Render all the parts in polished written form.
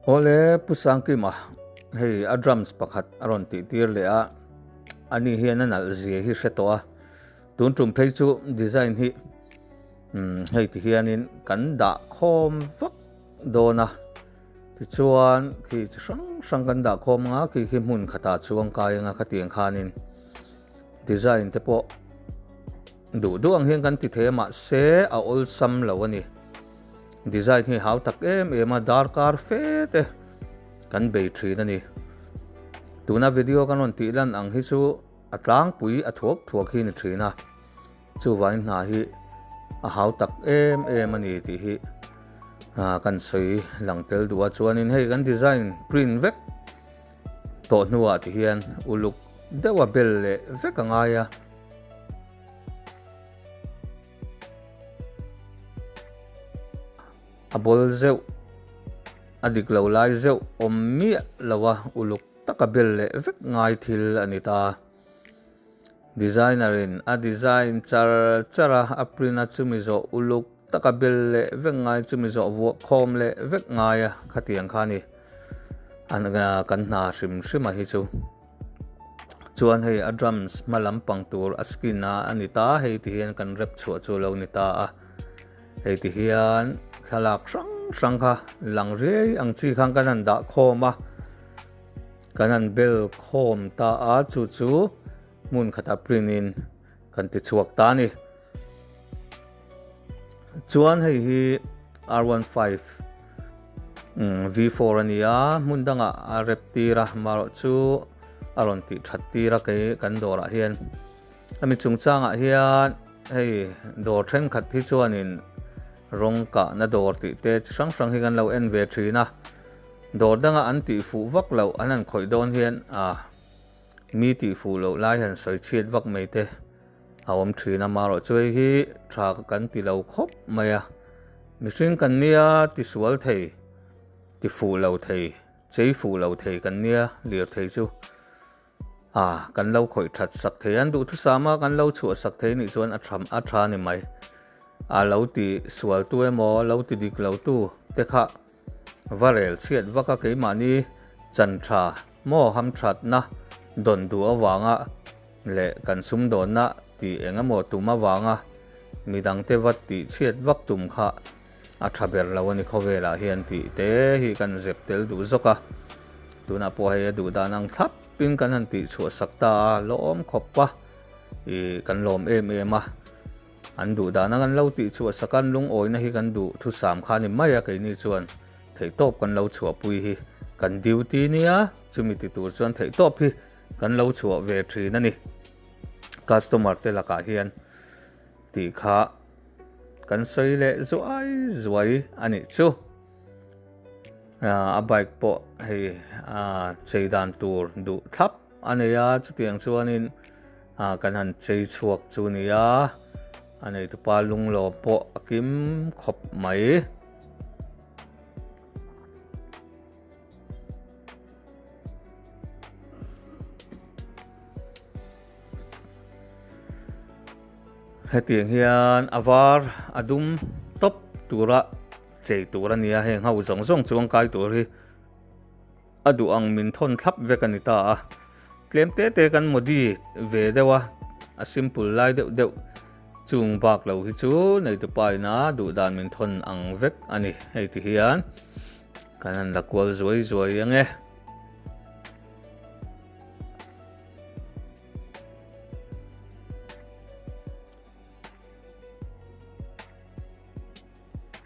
ole pusang ki ma hei a drums pakhat aron ti tir le a ani hian an al zia hi hreto a tun tum phei chu design hi hei ti hianin kan da khom vak dona ti chuan khi sang kan da khom nga ki hi mun khata chuang kai nga khatiang khanin design te po du ang hian kan ti thema se a ol sam lo ani design hi hau tak em a darkar fe te kan bei thin ani tuna video kan on ti lan ang hi chu atlang pui a thuak hi ni thina chu wain na hi a hau tak em ani ti hi kan soi langtel duwa chuanin hei kan design print vek to nuwa ti hian uluk dewa bel le vek angaya abol zeu adik lo lai zeu ommi lawa uluk takabel le vek ngai thil anita designerin a design chara aprina chumizo uluk takabel le vek ngai chumizo vo khom le vek ngai khatiang khani anga kan na shim hi chu chuan hei a drums malam pangtur askina anita hei ti hian kan rep chu lo nita a hei ti hian thalak sang kha lang re ang chi khang kanan da khoma kanan bel khom ta a chu mun khata prinin kan ti chuak ta ni chuan hei hi R15 V4 ania mundanga a reptira maro chu aron ti thattira ke kan dora hian ami chungchanga hian hei dor then khat hi chuanin rong ka na dor ti te sang hi kan lo en ve thina dor danga an ti fu vak lo anan khoi don hian mi ti fu lo lai han soi chiat vak mai te awam thina maro choi hi tha kan ti lo khop maya mihring kan nia ti sual thei ti fu lo thei chei fu lo thei kan nia lir thei chu kan lo khoi that sak thei an du thu sama kan lo chu sak thei ni chuan a tha ni mai lo ti sual tu emo lo ti dik lo tu te kha varel chiat vaka ke mani chan tha mo ham that na don du awanga le kan sum don na ti engamo tuma wanga midang te wat ti chiat vak tum kha a thaber lawani khowela hian ti te hi kan zep tel du zoka tuna po he du danang thap pin kan han ti chu sakta lom khoppa kan lom em an du danang an lo ti chu sakan lung oi na hi kan du thu sam khani maya ke ni chuan thei top kan lo chu pui hi kan duty nia chumi ti tur chuan thei top hi kan lo chu ve thri na ni customer te laka hian ti kha kan soi le zuai ani chu a bike po hei chei dan tur du thap aneya chu tiang chuanin kan han chei chuak chu nia anei tu pa lung lo po akim khop mai hetiang hian avar adum top tura chei tura nia heng hau zong chuang kai tur hi adu ang min thon thlap vekanita klem te kan modi ve dewa a simple lai deuh chung bak lo hi chu nei tu pai na du dan min thon ang vek ani hei ti hian kanan lakwal zuai ange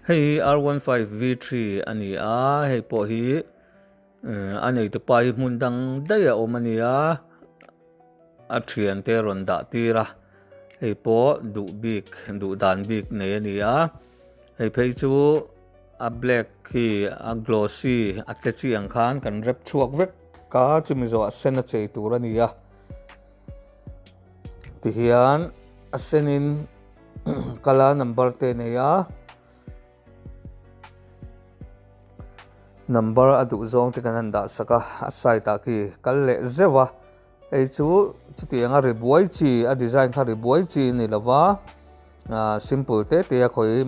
hei R15 V3 ani hei po hi anei tu pai mundang daya omania a thian te ron da tira hei po du dan big nei ania hei phei chu a black hi a glossy a techi ang khan kan rep chuak vek ka chumi zo a sen a chei tur ania ti hian a senin kala number te neya number adu zong te kan da saka asai ta ki kal le zewa ei chu tianga ribuai chi a design kha ribuai chi ni lawa simple te a khoi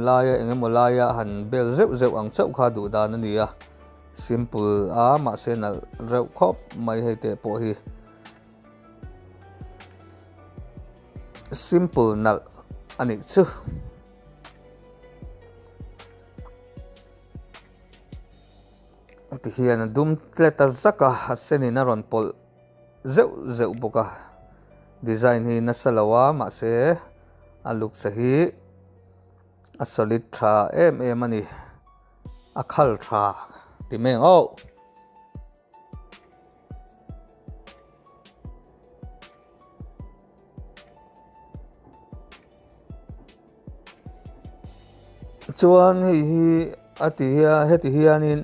laya engemaw laya han bel zeu ang chau kha du dan ania simple a ma se nal reuh khop mai hei te pawh hi simple nal ani chu ti hian dum tleta zaka a senin a rawn pawlh zeuh bawk a design hi nasalawa ma se a luksa hi a solid tha em ani a khal tha ti meng au chuan hei ati heti hianin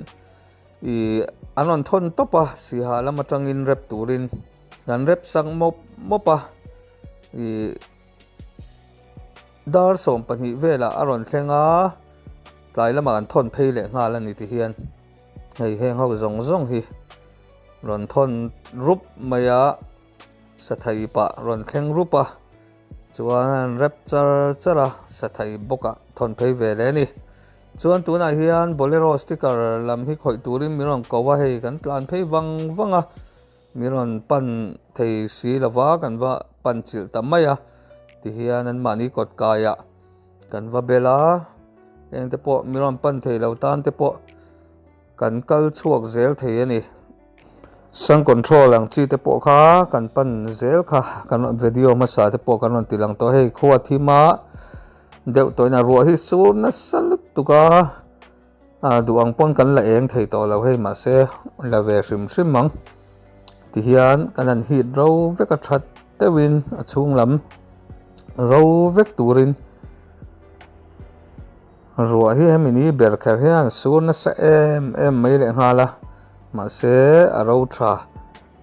anon thon topa si ha lama tangin rep turin gan rep sang mopa dar som pani vela aron thlenga tlai lama an thon phei le nga la ni ti hian hei heng ho zong hi ron thon rup maya sathai pa ron thleng rupa chuan rep chara sathai boka thon phei vele ni chuan tuna hian bolero sticker lam hi khoi turin miron kowa hei kan tlan phei wanga miron pan thei si lawa kan wa pan chil tamaya ti hian an mani kot kaya kan va bela eng te pawh miron pan thei lo tan te pawh kan kal chuak zel thei ani sang control ang chi te pawh kha kan pan zel kha kan video ma sa te pawh kan ron tilang to hei khuwa thima deuh toina ruah hi sur na salut tuka duang pon kan la eng thei to lo hei ma se la ve hrim mang ti hian kan an hit ro veka that tewin a chung lam ro vek turin ruah hi hemini ber kher hian sur na sa em mai le ngala ma se a ro tha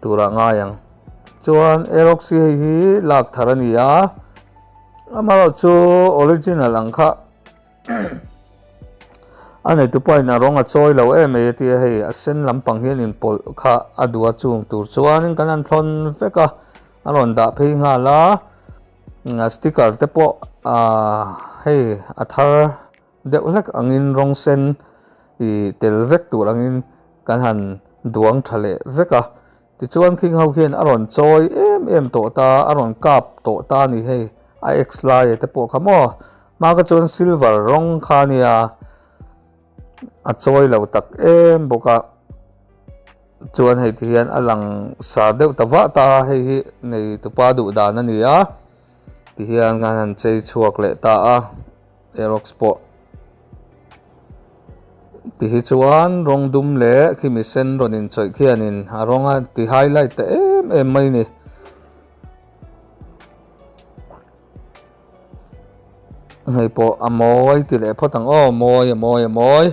tura ngayang chuan eroxy hi lak tharania amaro chu original angkha ane tu point na ronga choi lo em e ti hei a sen lampang hian in pol kha adua chung tur chuan kan an thon veka aron da phei nga la sticker te pawh hei a thar deuh lek angin rong sen tel vek tur angin kan han duang thale veka ti chuan king ho hian aron choi em to ta aron kap to ta ni hei a x lai te pawh khamo ma ka chuan silver rong kha nia a choi lo tak em boka chuan hei ti hian alang sa deuh tawa ta hei hi nei tupa du dan ani a ti hian kan han chei chuak le ta a aerox pawh ti hi chuan rong dum le khimi sen ronin choi khianin a ronga ti highlight te em mai ni hei pawh a mawi ti le photang mawi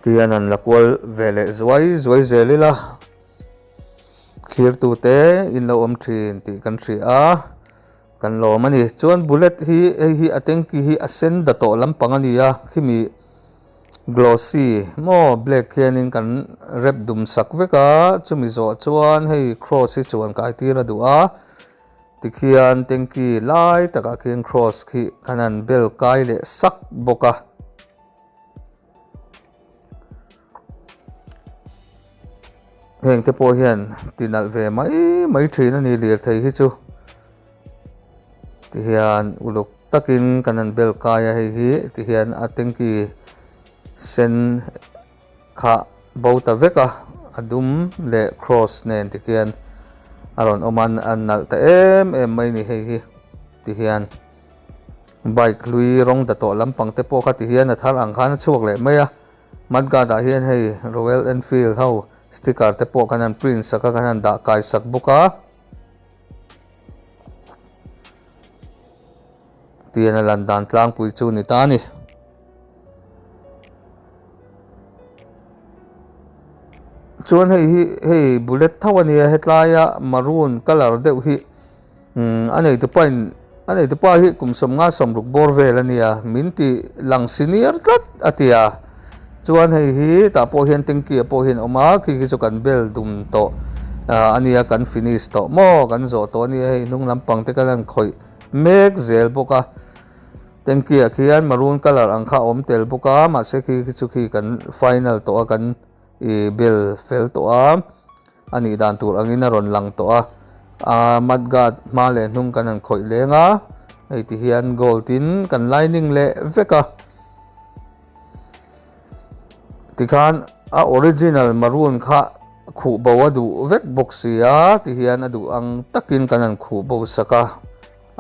ti an lakwal vele zuai zelila clear tu te in lo om thin ti kan thri a kan lo mani chuan bullet hi atenki hi asen da to lampang ani a khimi glossy mo black hianin kan rep dum sak veka chumi zo chuan hei cross hi chuan kai tira du a tikhian tenki lai taka khian cross khi kanan bel kai le sak boka heng te pawh hian tinal ve mai thin ani lir thei hi chu ti hian uluk takin kanan bel kai a hei hi ti hian atenki sen kha bauta veka adum le cross nen ti hian aron oman an nal ta em mai ni hei hi ti hian bike lui rong da to lampang te pawh kha ti hian a thar ang khan chuak le mai a matga da hian hei Royal Enfield ho sticker te pawh kanan print saka kanan da kai sak buka tian a lan dan tlang pui chu ni ta ni chuan hei bullet thawani hetlaya maroon color deuh hi anei tu pa hi kumsom nga somruk bor vel ania minti lang senior tlat atia chuan hei hi ta pawh hian tenki a pawh hian oma khi chu kan bel dum to ania kan finish to mo kan zo to ania hei nung lampang te kan khoi mek zel boka tanki a khian maroon color ang kha om tel boka ma se khi chu khi kan final to a kan bel fel to a ani dan tur angin a ron lang to a matgat ma le hnung kan an khoi lenga ei ti hian gold in kan lining le veka tikhan a original maroon kha khu bo adu vek boxia ti hian adu ang takin kan an khu bo saka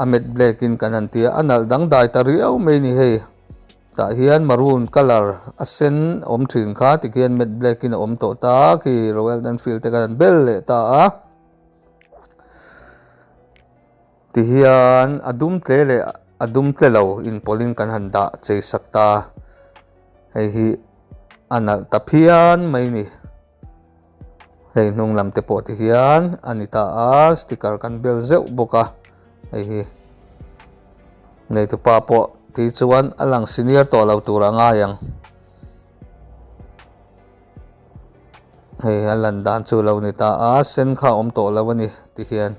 amet black in kan an tia anal dang dai tari au mai ni he ta hian maroon color a sen om thin kha ti hian met black in om to ta ki Royal Enfield te kan bel le ta a ti hian adum tle le adum tle lo in polin kan han da chei sakta hei hi anal tapian mai ni hei nung lam te po ti hian anita a sticker kan bel zeu boka hei hi nei tu pa po ti chuan alang senior to lo tura nga yang hei alan dan chu lo ni ta a sen kha om to lo ni ti hian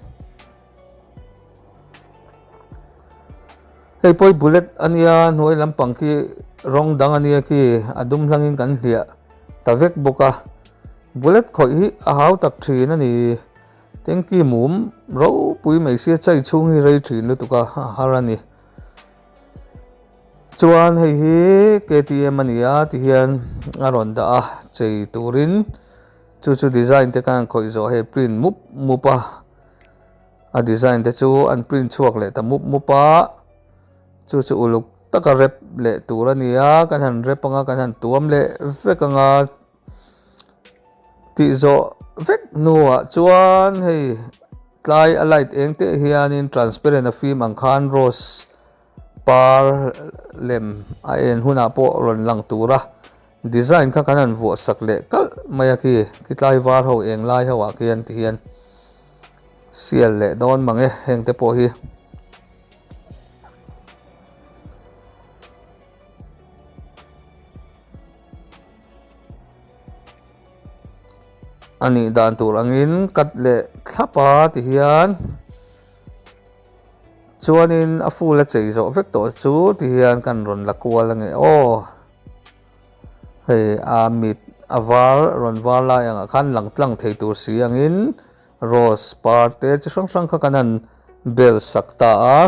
hei poi bullet ania noi lampang ki rong dang ania ki adum hlangin kan hlia tavek boka bullet khoi hi a hau tak thin ani tengki mum ro pui mai sia chai chung hi rei thin lu tuka harani chuan hei hi KTM ania ti hian aron da a chei turin chu design te kan khoi zo he print mupa a design te chu an print chuak le ta mupa chu uluk taka rep le turania kan han rep anga kan han tuam le vekanga ti zo vek nuwa chuan hei tlai a light eng te hianin transparent a film ang khan rose par lem a en huna po ron lang tura design kha kan han vo sak le kal maya ki tlai var ho eng lai hawa kian ti hian sial le don mange heng te po hi ani dan tur angin kat le thlapa ti hian chuanin a full a chei zo vek to chu ti hian kan ron lakual ange hei a mit avar ron var lai anga khan langtlang thei tur si angin rose par te chi sang kha kanan bel sakta a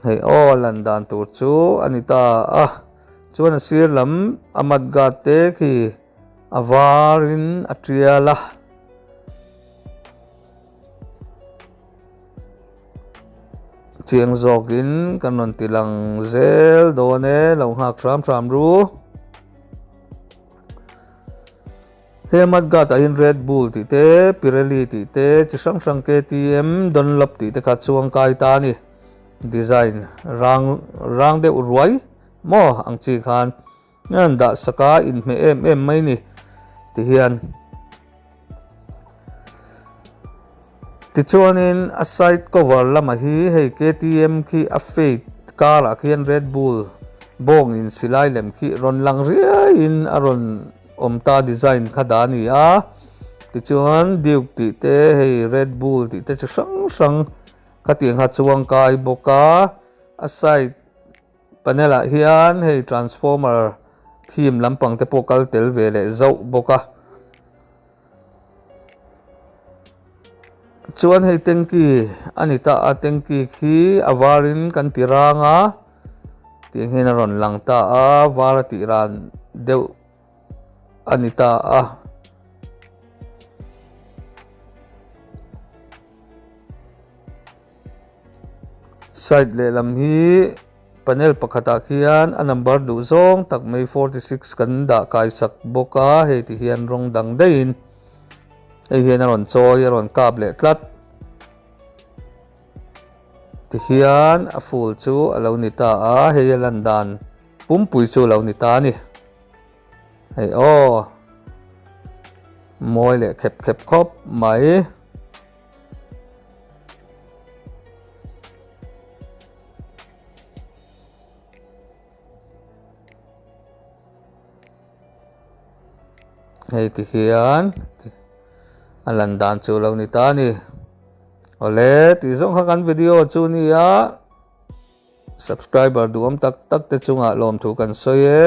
hei lan dan tur chu anita chuan a sir lam amat ga te ki avarin atriala chiang zogin kanon tilang zel done lo hak tram ru hemat gat in Red Bull ti te Pirelli ti te chi sang KTM Dunlop ti te kha chuang kai ta ni design rang de urwai mo ang chi khan nan da saka in me em mai ni ti hian ti chuanin a side cover lama hi hei KTM ki a fake car a khian Red Bull bong in silai lem ki ron lang ria in aron omta design khada ni a ti chuan Deuh ti te hei Red Bull ti te chi sang khatiang ha chuang kai boka a side panela hian hei transformer theme lampang te pokal tel vele zo boka chuan hei tanki anita a tanki khi avarin kan tiranga tiang hena ron langta a var tiran Deuh anita a side le lam hi panel pakhata khian a number du zong tak mai 46 kan da kai sak boka hei ti hian rong dang dein hei hian a ron chawi a ron kap le tlat ti hian a full chu a lo ni ta a hei a lan dan pumpui chu lo ni ta ni hei moi le khep khop mai hei ti hian alan dan chu lo ni ta ni ole ti zong kha kan video chu ni a subscriber duam tak tak te chunga lom thu kan soi e